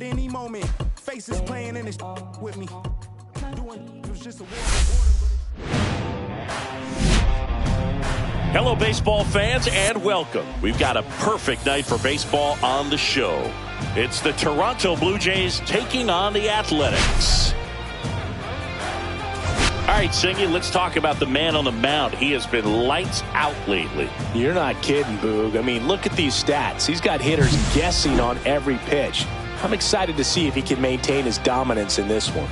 Any moment, faces playing in this with me. It was just a Hello, baseball fans, and welcome. We've got a perfect night for baseball on the show. It's the Toronto Blue Jays taking on the Athletics. All right, Singy, let's talk about the man on the mound. He has been lights out lately. You're not kidding, Boog. I mean, look at these stats. He's got hitters guessing on every pitch. I'm excited to see if he can maintain his dominance in this one.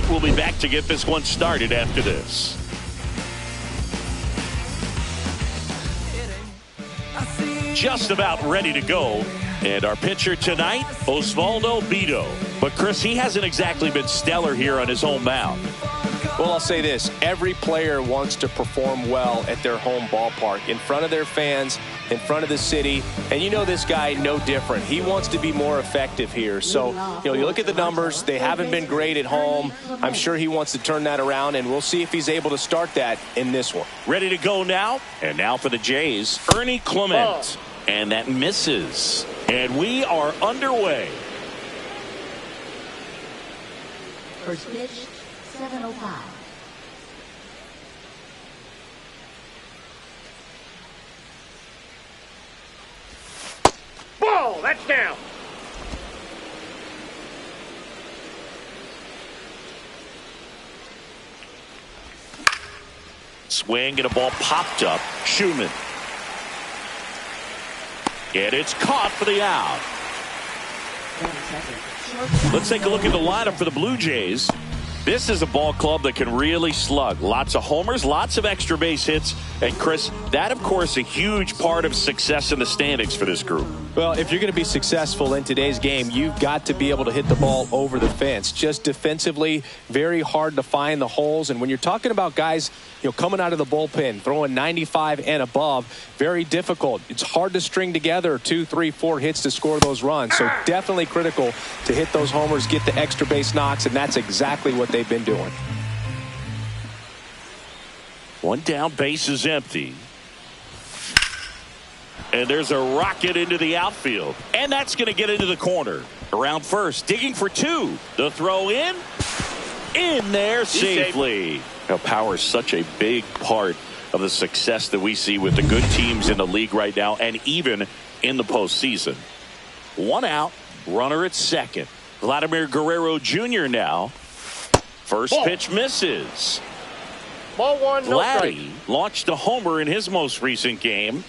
We'll be back to get this one started after this. Just about ready to go. And our pitcher tonight, Osvaldo Bido. But Chris, he hasn't exactly been stellar here on his home mound. Well, I'll say this. Every player wants to perform well at their home ballpark, in front of their fans, in front of the city. And you know this guy no different. He wants to be more effective here. So, you look at the numbers. They haven't been great at home. I'm sure he wants to turn that around, and we'll see if he's able to start that in this one. Ready to go now. And now for the Jays, Ernie Clement. And that misses. And we are underway. First pitch, 7:05. Ball, that's down. Swing and a ball popped up. Schumann. And it's caught for the out. Let's take a look at the lineup for the Blue Jays. This is a ball club that can really slug. Lots of homers, lots of extra base hits. And Chris, that of course a huge part of success in the standings for this group. Well, if you're going to be successful in today's game, you've got to be able to hit the ball over the fence. Just defensively, very hard to find the holes. And when you're talking about guys, coming out of the bullpen, throwing 95 and above, very difficult. It's hard to string together 2, 3, 4 hits to score those runs. So definitely critical to hit those homers, get the extra base knocks, and that's exactly what they've been doing. One down, base is empty. And there's a rocket into the outfield. And that's going to get into the corner. Around first, digging for two. The throw in there safely. Now, power is such a big part of the success that we see with the good teams in the league right now, and even in the postseason. One out, runner at second. Vladimir Guerrero Jr. now. First pitch misses. Ball one, no strike. Vladdy launched a homer in his most recent game.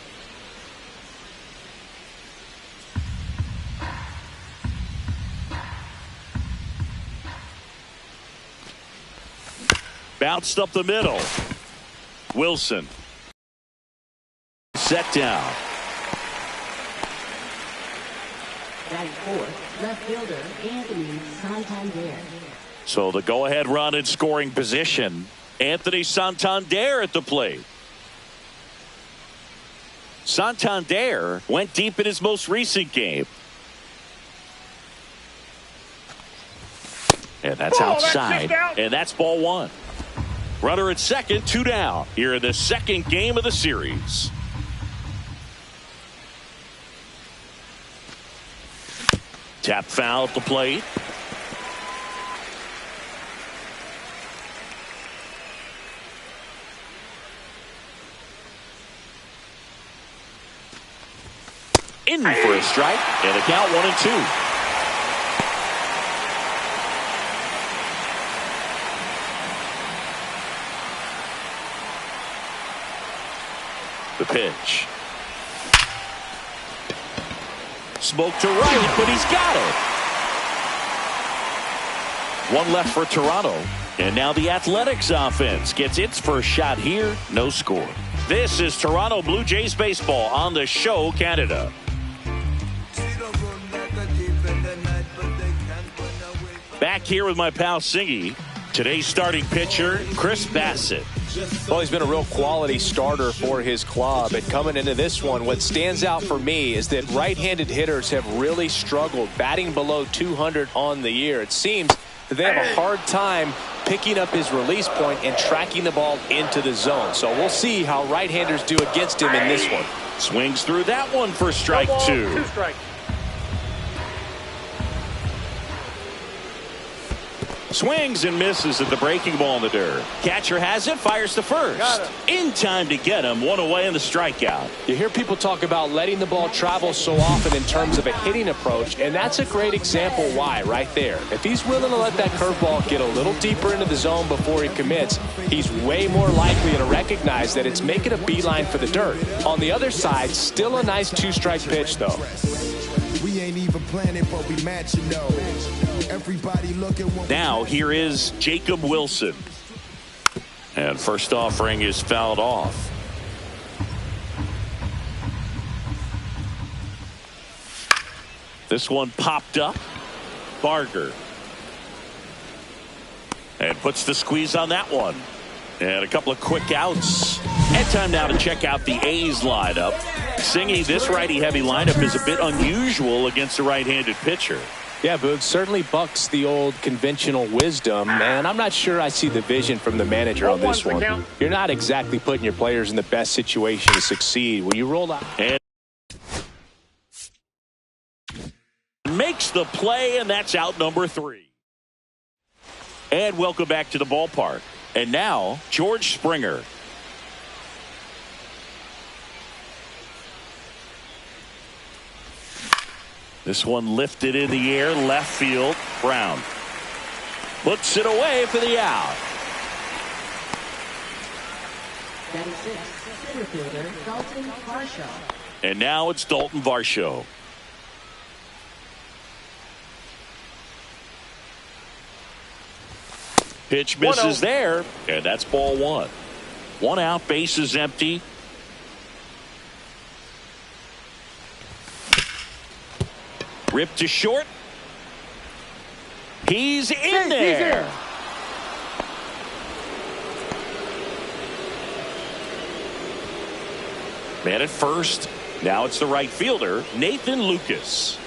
Bounced up the middle. Wilson. Set down. Batting fourth, left fielder Anthony Santander. So the go-ahead run in scoring position. Anthony Santander at the plate. Santander went deep in his most recent game. And that's outside. And that's ball one. Runner at second, 2 down. Here in the second game of the series. Tap foul at the plate. In for a strike, and a count 1-2. The pitch. Smoke to right, but he's got it. One left for Toronto. And now the Athletics offense gets its first shot here. No score. This is Toronto Blue Jays baseball on the show, Canada. Back here with my pal Singy. Today's starting pitcher, Chris Bassett. Well, he's been a real quality starter for his club. And coming into this one, what stands out for me is that right-handed hitters have really struggled, batting below 200 on the year. It seems that they have a hard time picking up his release point and tracking the ball into the zone. So we'll see how right-handers do against him in this one. Swings through that one for strike two. 2 strikes. Swings and misses at the breaking ball in the dirt. Catcher has it, fires to first. In time to get him, one away in the strikeout. You hear people talk about letting the ball travel so often in terms of a hitting approach, and that's a great example why right there. If he's willing to let that curveball get a little deeper into the zone before he commits, he's way more likely to recognize that it's making a beeline for the dirt. On the other side, still a nice 2-strike pitch, though. We ain't even planning, but we matching though. Everybody looking. Now here is Jacob Wilson. And first offering is fouled off. This one popped up. Barger. And puts the squeeze on that one. And a couple of quick outs. And time now to check out the A's lineup. Singy, this righty-heavy lineup is a bit unusual against a right-handed pitcher. Yeah, Boog, certainly bucks the old conventional wisdom, and I'm not sure I see the vision from the manager on this one. You're not exactly putting your players in the best situation to succeed. When you roll out and makes the play, and that's out number 3. And welcome back to the ballpark. And now, George Springer. This one lifted in the air, left field. Brown puts it away for the out. 96, center fielder, Dalton Varsho. And now it's Dalton Varsho. Pitch misses there, and that's ball 1. 1 out, bases empty. Ripped to short. He's in there. Man at first. Now it's the right fielder, Nathan Lucas.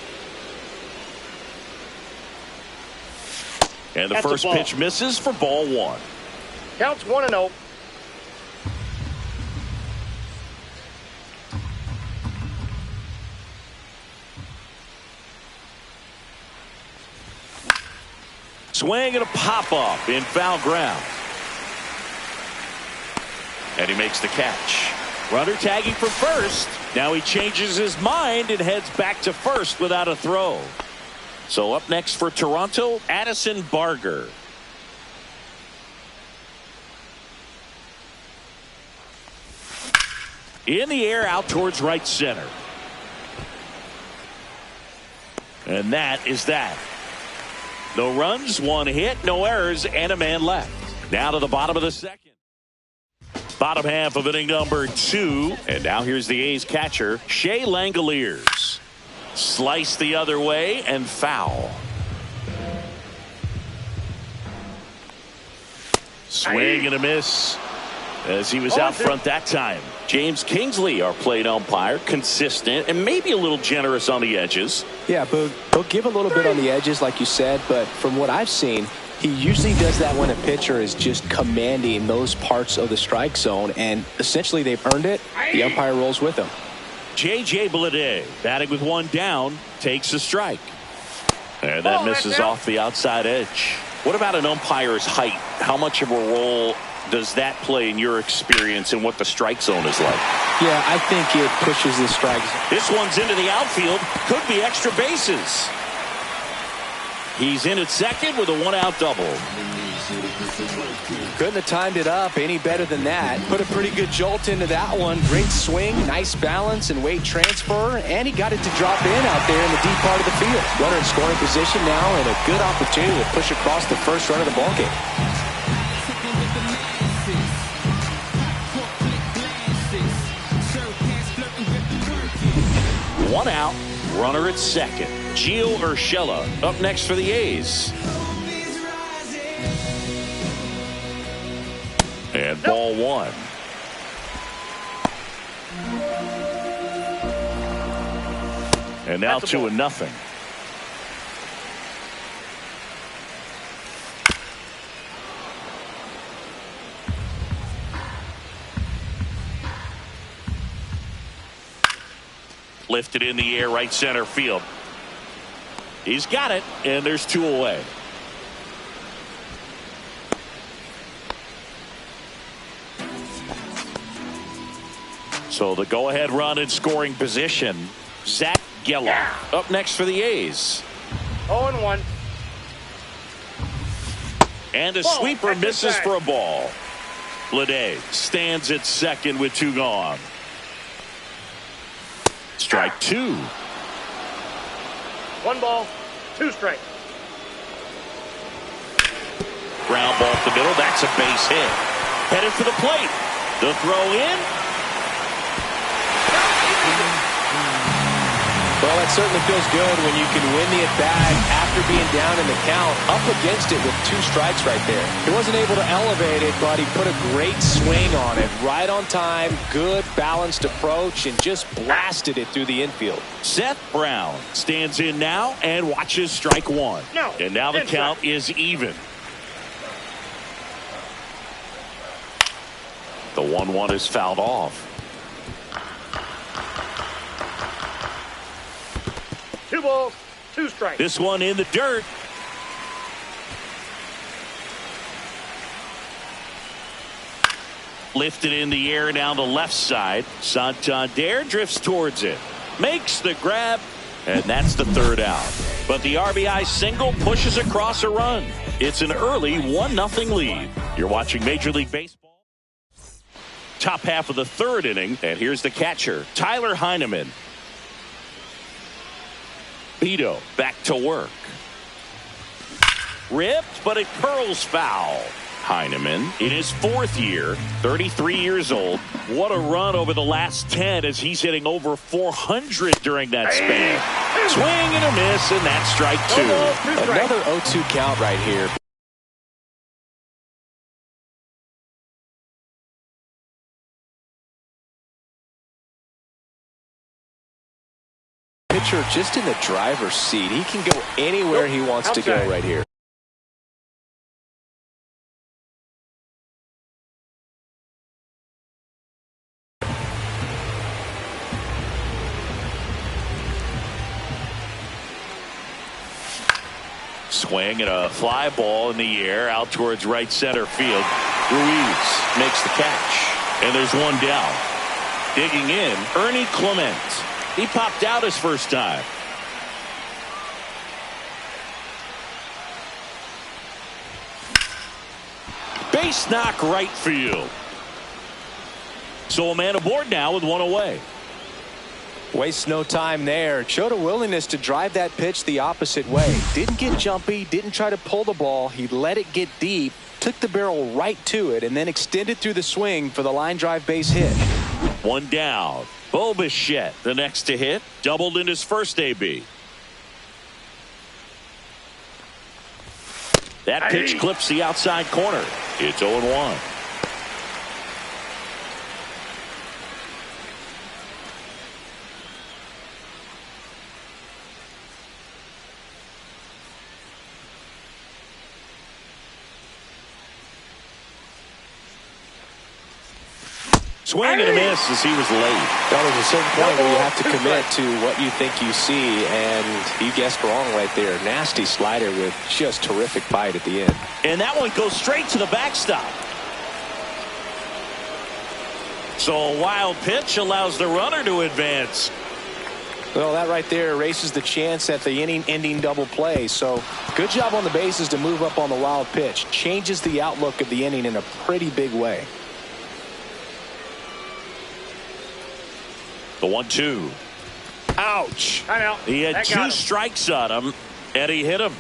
And the first pitch misses for ball 1. Counts 1-0. Swing and a pop-up in foul ground. And he makes the catch. Runner tagging for first. Now he changes his mind and heads back to first without a throw. So up next for Toronto, Addison Barger. In the air, out towards right center. And that is that. No runs, 1 hit, no errors, and a man left. Now to the bottom of the second. Bottom half of inning number 2. And now here's the A's catcher, Shea Langoliers. Slice the other way and foul. Swing and a miss as he was out front that time. James Kingsley, our plate umpire, consistent and maybe a little generous on the edges. Yeah, but he'll give a little bit on the edges, like you said, but from what I've seen, he usually does that when a pitcher is just commanding those parts of the strike zone, and essentially they've earned it. The umpire rolls with them. J.J. Bleday, batting with 1 down, takes a strike. And that misses off the outside edge. What about an umpire's height? How much of a role does that play in your experience and what the strike zone is like? Yeah, I think it pushes the strike zone. This one's into the outfield. Could be extra bases. He's in at second with a 1-out double. Couldn't have timed it up any better than that. Put a pretty good jolt into that one. Great swing, nice balance and weight transfer, and he got it to drop in out there in the deep part of the field. Runner in scoring position now, and a good opportunity to push across the first run of the ballgame. One out, runner at second. Gio Urshela up next for the A's. And ball one. And now 2-0. Lifted in the air, right center field. He's got it, and there's 2 away. So the go-ahead run in scoring position. Zach Geloff up next for the A's. 0-1. And a sweeper misses for a ball. Lede stands at second with 2 gone. Strike 2. 1 ball, 2 strikes. Ground ball to the middle. That's a base hit. Headed for the plate. The throw in. Well, it certainly feels good when you can win the at-bat after being down in the count, up against it with 2 strikes right there. He wasn't able to elevate it, but he put a great swing on it. Right on time, good balanced approach, and just blasted it through the infield. Seth Brown stands in now and watches strike 1. No. And now the count is even. The 1-1 is fouled off. 2 balls, 2 strikes. This one in the dirt. Lifted in the air down the left side. Santander drifts towards it. Makes the grab. And that's the 3rd out. But the RBI single pushes across a run. It's an early 1-0 lead. You're watching Major League Baseball. Top half of the 3rd inning. And here's the catcher, Tyler Heineman. Beto back to work. Ripped, but it curls foul. Heineman in his 4th year, 33 years old. What a run over the last 10 as he's hitting over 400 during that span. Swing and a miss, and that's strike 2. Another 0-2 count right here. Pitcher just in the driver's seat. He can go anywhere he wants to go right here. Swing and a fly ball in the air out towards right center field. Ruiz makes the catch, and there's 1 down. Digging in, Ernie Clement. He popped out his first time. Base knock right field. So a man aboard now with 1 away. Wastes no time there. Showed a willingness to drive that pitch the opposite way. Didn't get jumpy, didn't try to pull the ball. He let it get deep, took the barrel right to it, and then extended through the swing for the line drive base hit. 1 down. Bo Bichette, the next to hit, doubled in his first AB. That pitch clips the outside corner. It's 0-1. Swing and a miss as he was late. Well, there's a certain point where you have to commit to what you think you see, and you guessed wrong right there. Nasty slider with just terrific bite at the end. And that one goes straight to the backstop. So a wild pitch allows the runner to advance. Well, that right there erases the chance at the inning-ending double play. So good job on the bases to move up on the wild pitch. Changes the outlook of the inning in a pretty big way. The 1-2. Ouch. Timeout. He had 2 strikes on him, and he hit him.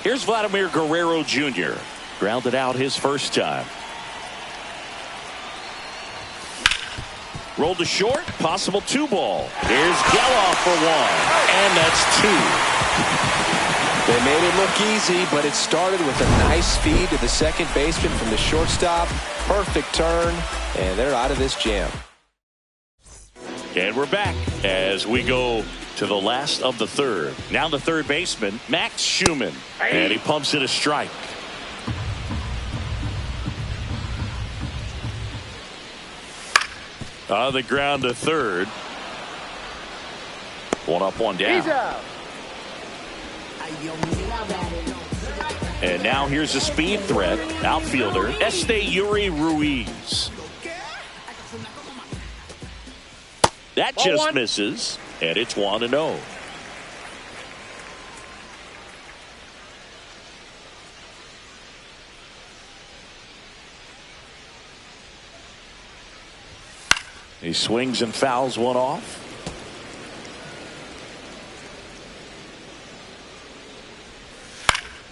Here's Vladimir Guerrero Jr. Grounded out his first time. Rolled to short, possible 2 ball. Here's Geloff for 1, and that's 2. They made it look easy, but it started with a nice feed to the second baseman from the shortstop. Perfect turn, and they're out of this jam. And we're back as we go to the last of the third. Now the third baseman, Max Schumann. And he pumps in a strike. On the ground to third. One up, one down. He's out. And now here's a speed threat. Outfielder, Yuri Ruiz. That just misses. And it's 1-0. He swings and fouls one off.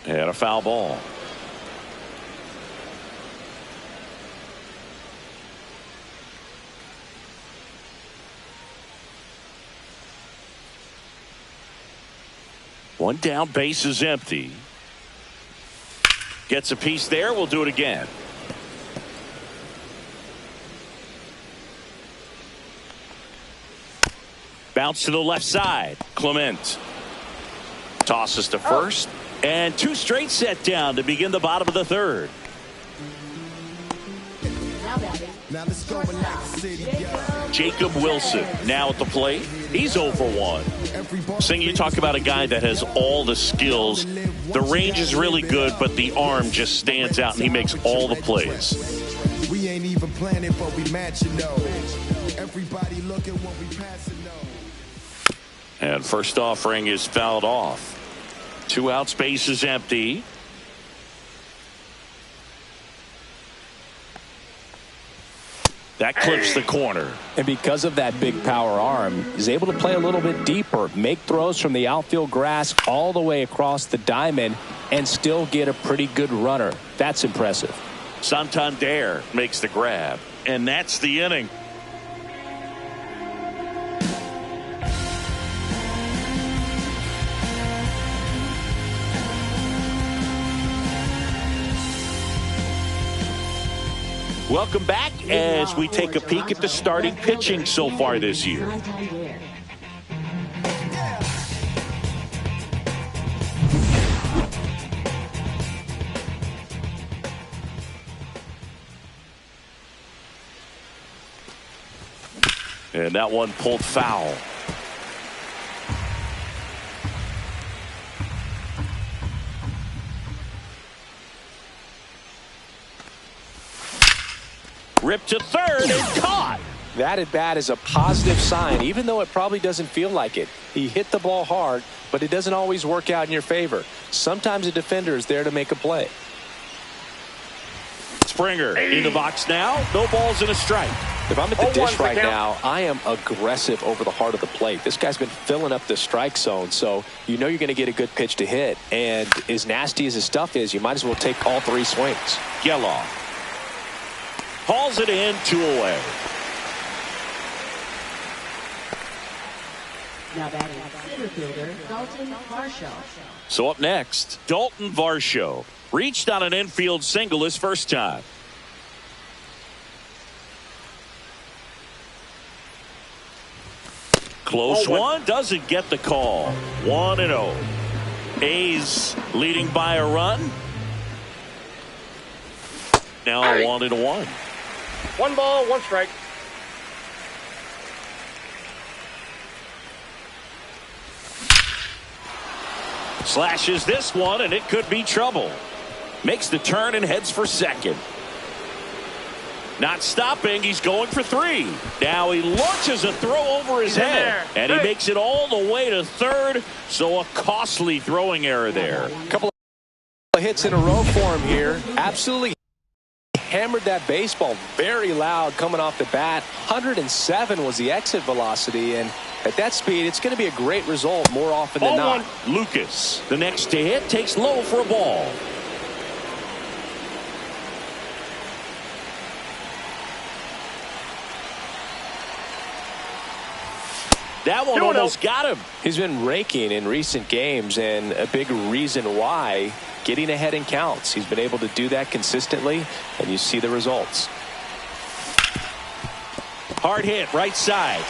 And a foul ball. One down, base is empty. Gets a piece there. We'll do it again. Bounce to the left side. Clement tosses to first. And two straight set down to begin the bottom of the third. Jacob Wilson now at the plate. He's 0 for 1. Sing, you talk about a guy that has all the skills. The range is really good, but the arm just stands out, and he makes all the plays. We ain't even planning, but we matching though. Everybody look at what we passing though. And first offering is fouled off. 2 out, space is empty. That clips the corner. And because of that big power arm, he's able to play a little bit deeper, make throws from the outfield grass all the way across the diamond, and still get a pretty good runner. That's impressive. Santander makes the grab, and that's the inning. Welcome back as we take a peek at the starting pitching so far this year. And that one pulled foul. Ripped to third and caught. That at bat is a positive sign, even though it probably doesn't feel like it. He hit the ball hard, but it doesn't always work out in your favor. Sometimes a defender is there to make a play. Springer in the box now. No balls and a strike. If I'm at the dish right now, I am aggressive over the heart of the plate. This guy's been filling up the strike zone, so you know you're going to get a good pitch to hit. And as nasty as his stuff is, you might as well take all 3 swings. Geloff hauls it in, 2 away. Now batting center fielder Dalton Varsho. So up next, Dalton Varsho reached on an infield single his first time. Close one, doesn't get the call. 1-0. A's leading by a run. Now 1-1. 1 ball, 1 strike. Slashes this one, and it could be trouble. Makes the turn and heads for second. Not stopping, he's going for 3. Now he launches a throw over his head, and he makes it all the way to third, so a costly throwing error there. A couple of hits in a row for him here. Absolutely hammered that baseball very loud coming off the bat. 107 was the exit velocity, and at that speed, it's going to be a great result more often than not. Lucas, the next to hit, takes low for a ball. That one almost got him. He's been raking in recent games, and a big reason why, getting ahead in counts. He's been able to do that consistently, and you see the results. Hard hit, right side.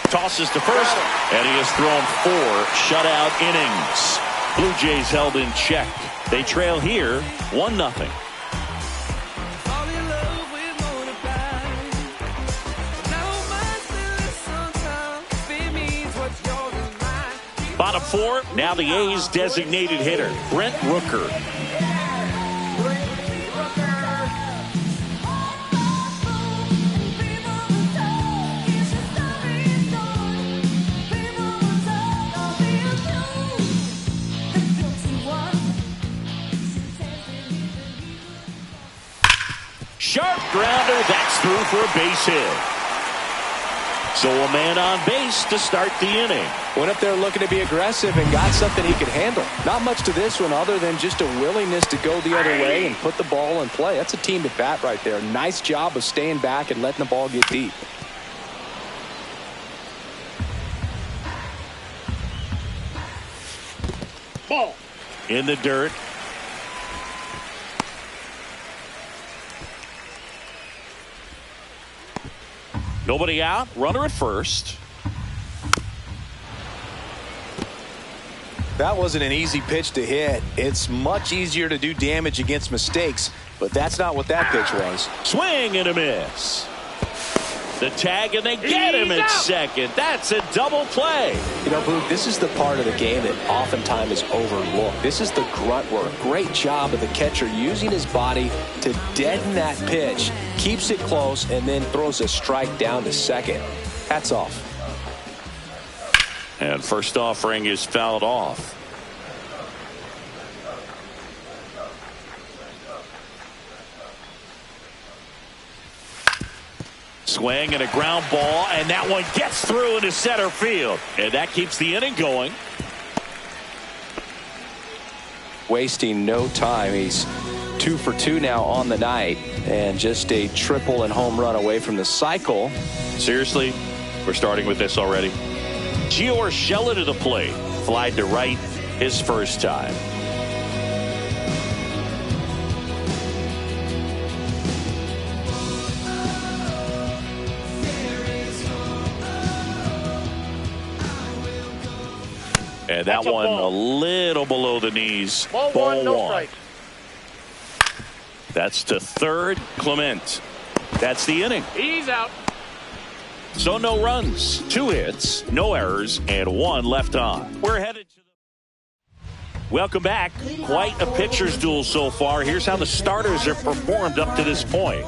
Tosses to first, and he has thrown 4 shutout innings. Blue Jays held in check. They trail here 1-0. Bottom 4, now the A's designated hitter, Brent Rooker. Sharp grounder, that's through for a base hit. So a man on base to start the inning. Went up there looking to be aggressive and got something he could handle. Not much to this one other than just a willingness to go the other way and put the ball in play. That's a team at bat right there. Nice job of staying back and letting the ball get deep. Ball in the dirt. Nobody out. Runner at first. That wasn't an easy pitch to hit. It's much easier to do damage against mistakes, but that's not what that pitch was. Swing and a miss. The tag, and they get him at second. That's a double play. You know, Boog, this is the part of the game that oftentimes is overlooked. This is the grunt work. Great job of the catcher using his body to deaden that pitch, keeps it close, and then throws a strike down to second. Hats off. And first offering is fouled off. Swing and a ground ball, and that one gets through into center field. And that keeps the inning going. Wasting no time. He's 2 for 2 now on the night, and just a triple and home run away from the cycle. Seriously, we're starting with this already. Gio Urshela to the plate. Flied to right his first time. And that one a little below the knees. Ball one, no strike. That's to third, Clement. That's the inning. He's out. So no runs, 2 hits, no errors, and 1 left on. We're headed to the... Welcome back. Quite a pitcher's duel so far. Here's how the starters have performed up to this point.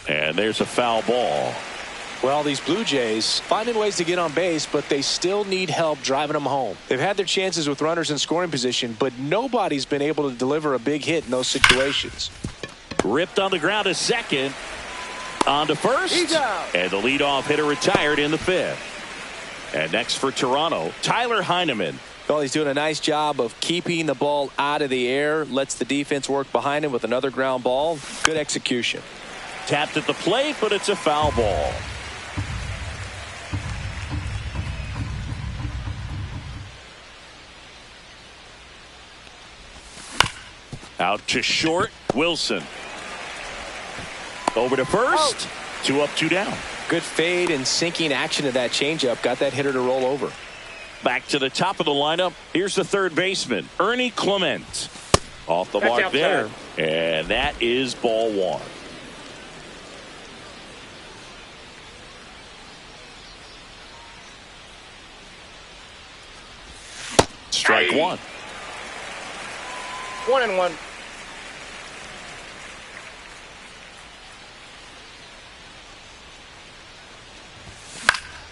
And there's a foul ball. Well, these Blue Jays finding ways to get on base, but they still need help driving them home. They've had their chances with runners in scoring position, but nobody's been able to deliver a big hit in those situations. Ripped on the ground to second. On to first. He's out. And the leadoff hitter retired in the fifth. And next for Toronto, Tyler Heineman. Well, he's doing a nice job of keeping the ball out of the air. Lets the defense work behind him with another ground ball. Good execution. Tapped at the plate, but it's a foul ball. Out to short, Wilson. Over to first. 2 up, 2 down. Good fade and sinking action of that changeup. Got that hitter to roll over. Back to the top of the lineup. Here's the third baseman, Ernie Clement. Off the mark there. And that is ball 1. Strike 1. 1-1.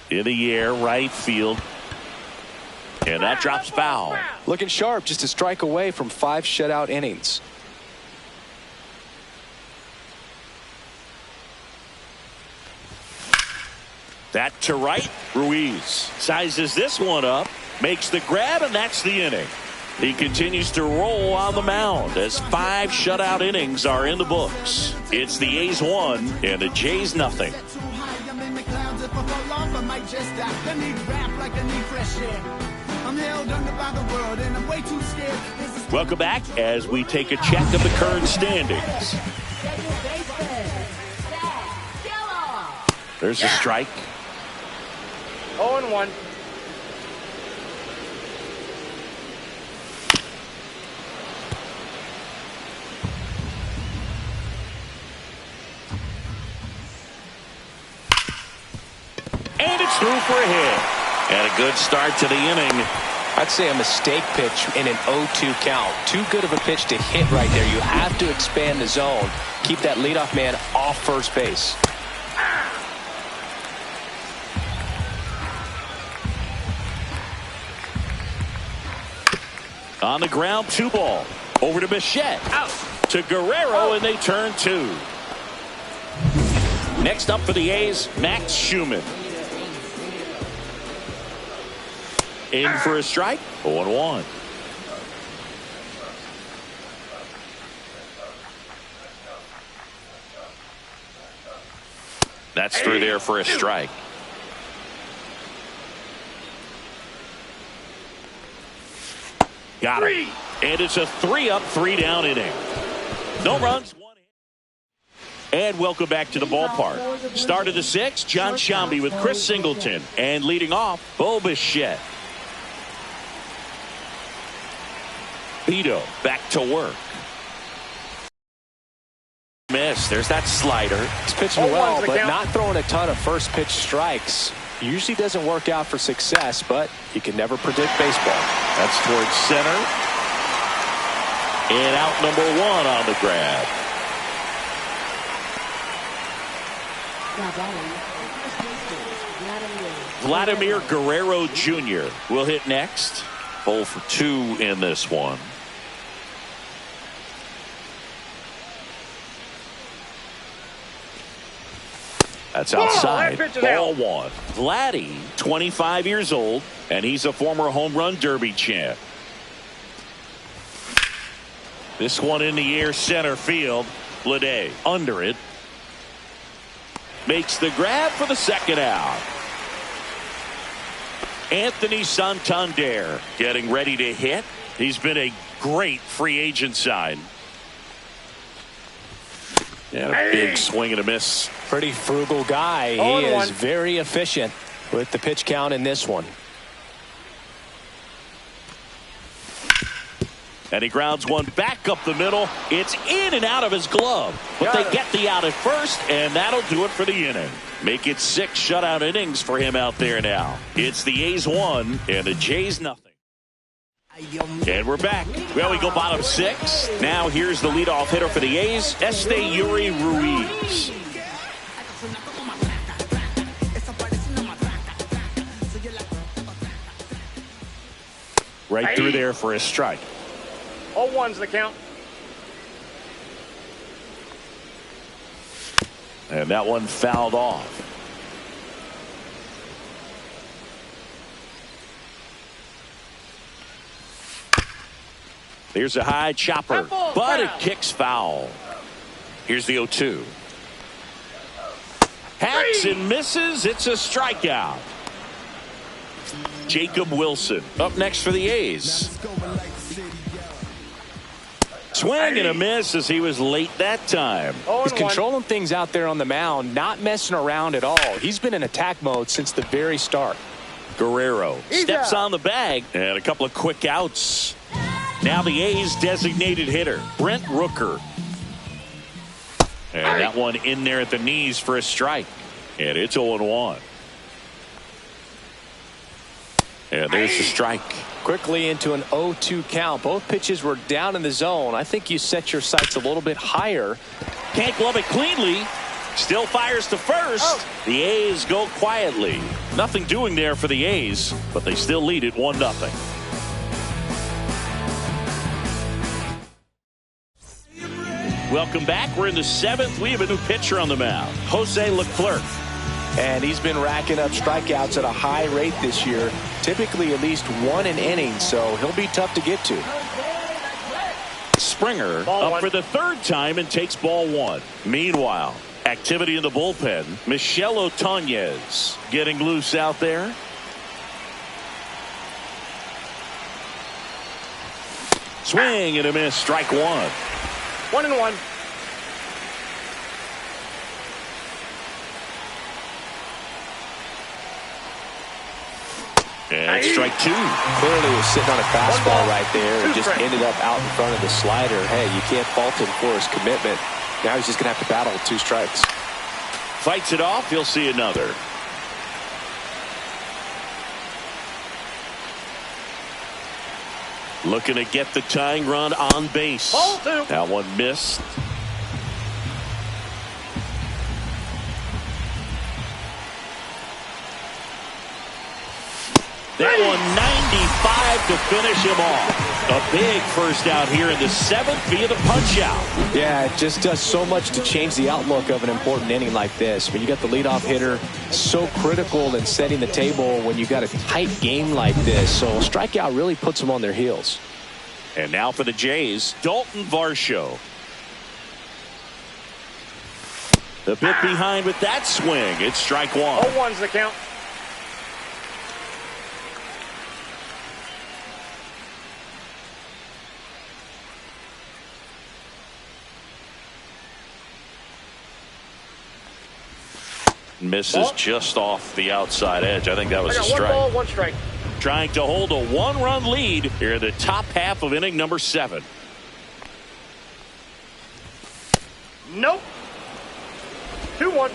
In the air, right field. And that drops foul. Looking sharp, just a strike away from 5 shutout innings. That to right, Ruiz sizes this one up, makes the grab, and that's the inning. He continues to roll on the mound as 5 shutout innings are in the books. It's the A's 1 and the Jays nothing. Welcome back as we take a check of the current standings. There's a strike. 0-1. And it's through for a hit. And a good start to the inning. I'd say a mistake pitch in an 0-2 count. Too good of a pitch to hit right there. You have to expand the zone. Keep that leadoff man off first base. On the ground, 2 ball. Over to Bichette. Out to Guerrero, and they turn 2. Next up for the A's, Max Schumann. In for a strike. 0-1. That's through there for a strike. Got it. And it's a 3 up, 3 down inning. No runs, 1 hit. And welcome back to the ballpark. Start of the 6th, John Shambi with Chris Singleton. And leading off, Bo Bichette. Vito back to work. Miss. There's that slider. He's pitching well, but not throwing a ton of first pitch strikes. Usually doesn't work out for success, but you can never predict baseball. That's towards center. And out number 1 on the grab. Vladimir Guerrero Jr. will hit next. 0 for 2 in this one. That's outside. Ball 1. Vladdy, 25 years old, and he's a former home run derby champ. This one in the air, center field. Vlade under it. Makes the grab for the second out. Anthony Santander getting ready to hit. He's been a great free agent sign. And a big swing and a miss. Pretty frugal guy. He is very efficient with the pitch count in this one. And he grounds one back up the middle. It's in and out of his glove. But they get the out at first, and that'll do it for the inning. Make it 6 shutout innings for him out there now. It's the A's 1 and the Jays nothing. And we're back. Well, we go bottom 6. Now here's the leadoff hitter for the A's, Esteury Ruiz. Right through there for a strike. 0-1's the count. And that one fouled off. There's a high chopper, but it kicks foul. Here's the 0-2. Hacks and misses. It's a strikeout. Jacob Wilson up next for the A's. Swing and a miss as he was late that time. He's controlling things out there on the mound, not messing around at all. He's been in attack mode since the very start. Guerrero steps on the bag and a couple of quick outs. Now the A's designated hitter, Brent Rooker. And that one in there at the knees for a strike. And it's 0-1. And there's the strike. Quickly into an 0-2 count. Both pitches were down in the zone. I think you set your sights a little bit higher. Can't glove it cleanly. Still fires to first. The A's go quietly. Nothing doing there for the A's, but they still lead it 1-0. Welcome back. We're in the 7th. We have a new pitcher on the mound, Jose Leclerc. And he's been racking up strikeouts at a high rate this year, typically at least one an inning, so he'll be tough to get to. Springer up for the 3rd time and takes ball 1. Meanwhile, activity in the bullpen. Michel Otañez getting loose out there. Swing and a miss. Strike 1. 1-1. And strike 2. Clearly was sitting on a fastball right there and just ended up out in front of the slider. Hey, you can't fault him for his commitment. Now he's just going to have to battle with 2 strikes. Fights it off. He'll see another. Looking to get the tying run on base. That one missed. That one 95 to finish him off. A big first out here in the 7th via the punch out. Yeah, it just does so much to change the outlook of an important inning like this. When you got the leadoff hitter, so critical in setting the table when you got a tight game like this. So a strikeout really puts them on their heels. And now for the Jays, Dalton Varsho. The bit behind with that swing. It's strike 1. 0-1's the count. Misses just off the outside edge. I think that was a strike. 1 ball, 1 strike. Trying to hold a 1-run lead here in the top half of inning number 7. Nope. 2-1.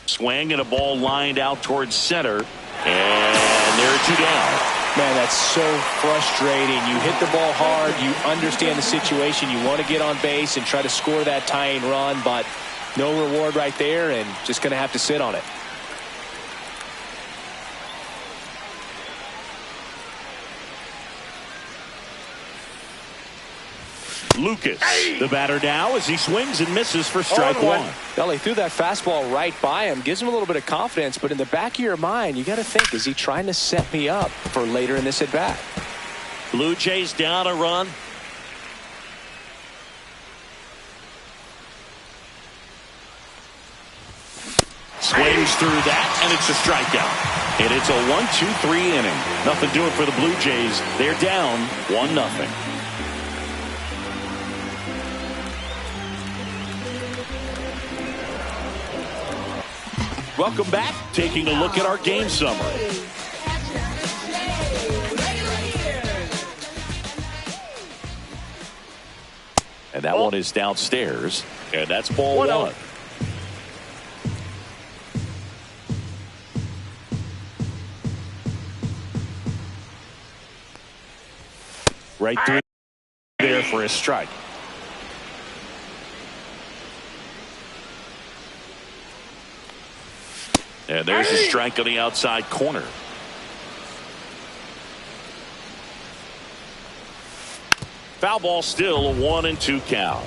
Swing and a ball lined out towards center. And there are 2 down. Man, that's so frustrating. You hit the ball hard. You understand the situation. You want to get on base and try to score that tying run, but no reward right there and just going to have to sit on it. Lucas, the batter now as he swings and misses for strike 1. Well, he threw that fastball right by him. Gives him a little bit of confidence, but in the back of your mind, you got to think, is he trying to set me up for later in this at-bat? Blue Jays down a run. Swings through that, and it's a strikeout. And it's a 1-2-3 inning. Nothing doing for the Blue Jays. They're down 1-0. Welcome back. Taking a look at our game summary. And that one is downstairs. And that's ball 1. Right through there for a strike. And there's a strike on the outside corner. Foul ball, still a 1-2 count.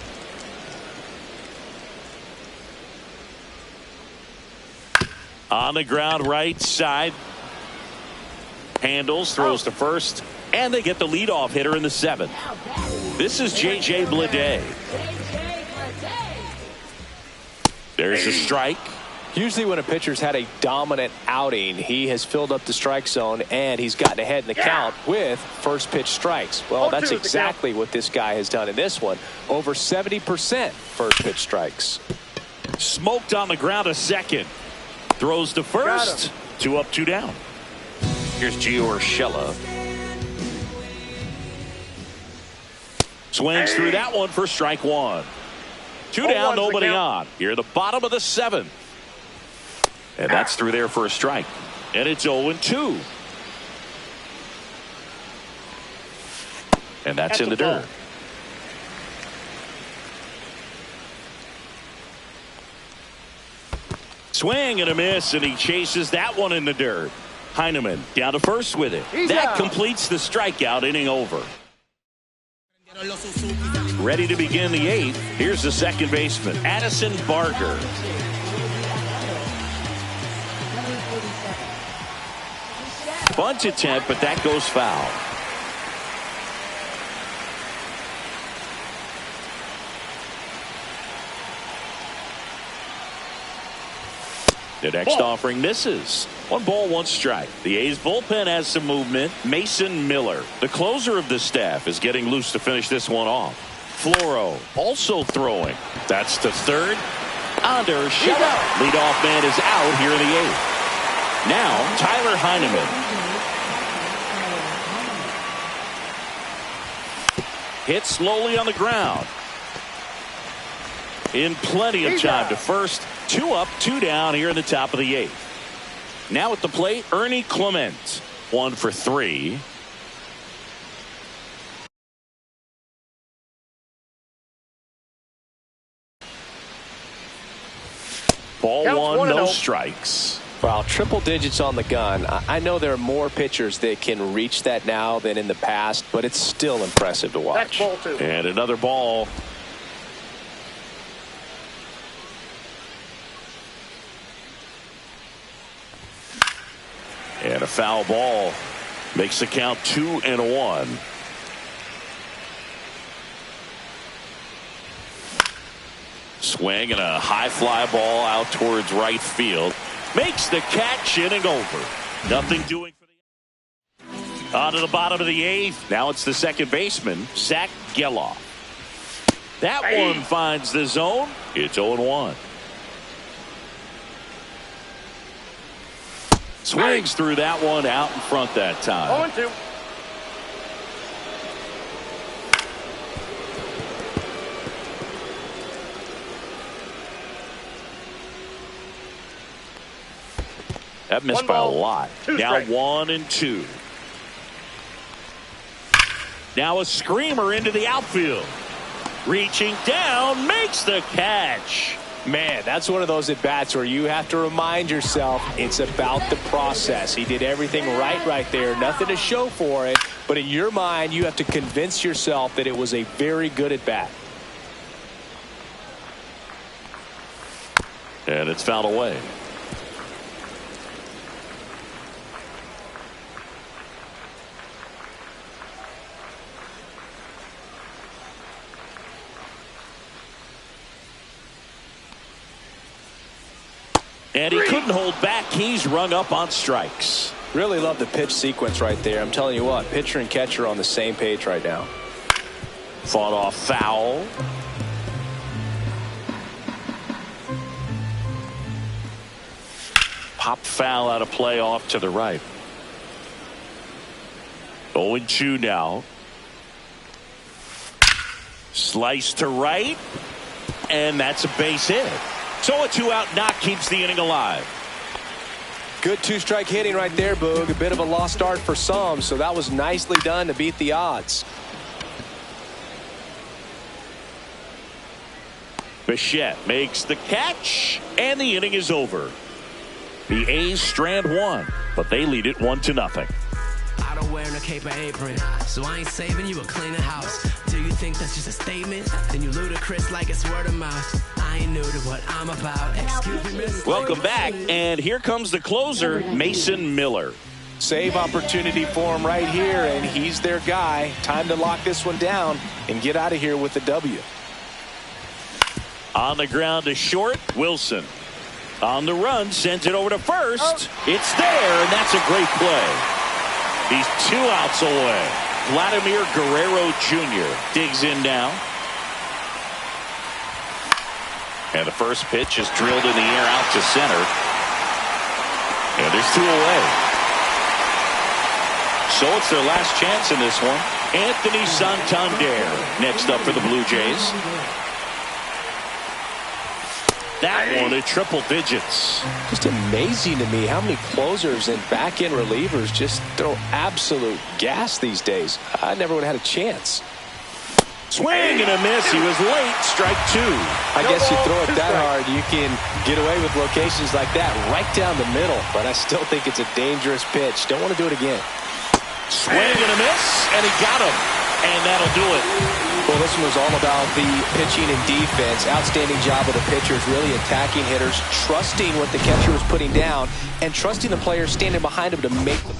On the ground, right side. Handles, throws to first, and they get the leadoff hitter in the 7th. This is J.J. Bleday. There's a strike. Usually when a pitcher's had a dominant outing, he has filled up the strike zone and he's gotten ahead in the count with first pitch strikes. Well, that's exactly what this guy has done in this one. Over 70% first pitch strikes. Smoked on the ground, a second. Throws to first. 2 up, 2 down. Here's Gio Urshela. Swings through that one for strike 1. 2 down, nobody on. Here at the bottom of the 7th. And that's through there for a strike. And it's 0-2. And that's in the dirt. Swing and a miss, and he chases that one in the dirt. Heineman down to first with it. That completes the strikeout, inning over. Ready to begin the 8th. Here's the second baseman, Addison Barger. Bunt attempt, but that goes foul. The next offering misses. 1 ball, 1 strike. The A's bullpen has some movement. Mason Miller, the closer of the staff, is getting loose to finish this one off. Floro also throwing. That's to third. Under Urshela. Leadoff man is out here in the 8th. Now Tyler Heineman. Hit slowly on the ground. In plenty of time to first. 2 up, 2 down here in the top of the 8th. Now at the plate, Ernie Clement. 1 for 3. Ball 1, no strikes. Wow, triple digits on the gun. I know there are more pitchers that can reach that now than in the past, but it's still impressive to watch. That's ball 2. And another ball. And a foul ball makes the count 2-1. Swing and a high fly ball out towards right field. Makes the catch, inning over. Nothing doing for the. On to the bottom of the 8th. Now it's the second baseman, Zach Geloff. That one finds the zone. It's 0-1. Swings through that one, out in front that time. 0-2. That missed by a lot. Now 1-2. Now a screamer into the outfield. Reaching down, makes the catch. Man, that's one of those at-bats where you have to remind yourself it's about the process. He did everything right there. Nothing to show for it. But in your mind, you have to convince yourself that it was a very good at-bat. And it's fouled away. And he couldn't hold back. He's rung up on strikes. Really love the pitch sequence right there. I'm telling you what, pitcher and catcher are on the same page right now. Fought off foul. Popped foul out of play off to the right. 0-2 now. Slice to right. And that's a base hit. So a 2-out knock keeps the inning alive. Good 2-strike hitting right there, Boog. A bit of a lost start for some, so that was nicely done to beat the odds. Bichette makes the catch, and the inning is over. The A's strand one, but they lead it 1-0. I don't wear no cape or apron, so I ain't saving you a cleaner house. Do you think that's just a statement? Then you ludicrous like it's word of mouth. I ain't new to what I'm about. Excuse me, miss. Welcome back, and here comes the closer, Mason Miller. Save opportunity for him right here, and he's their guy. Time to lock this one down and get out of here with the W. On the ground to short, Wilson. On the run, sends it over to first. It's there, and that's a great play. He's 2 outs away. Vladimir Guerrero Jr. digs in now. And the first pitch is drilled in the air out to center. And there's 2 away. So it's their last chance in this one. Anthony Santander next up for the Blue Jays. That one at triple digits. Just amazing to me how many closers and back-end relievers just throw absolute gas these days. I never would have had a chance. Swing and a miss. He was late. Strike 2. I guess you throw it that hard, you can get away with locations like that right down the middle. But I still think it's a dangerous pitch. Don't want to do it again. Swing and a miss, and he got him. And that'll do it. Well, this one was all about the pitching and defense. Outstanding job of the pitchers, really attacking hitters, trusting what the catcher was putting down, and trusting the players standing behind him to make them.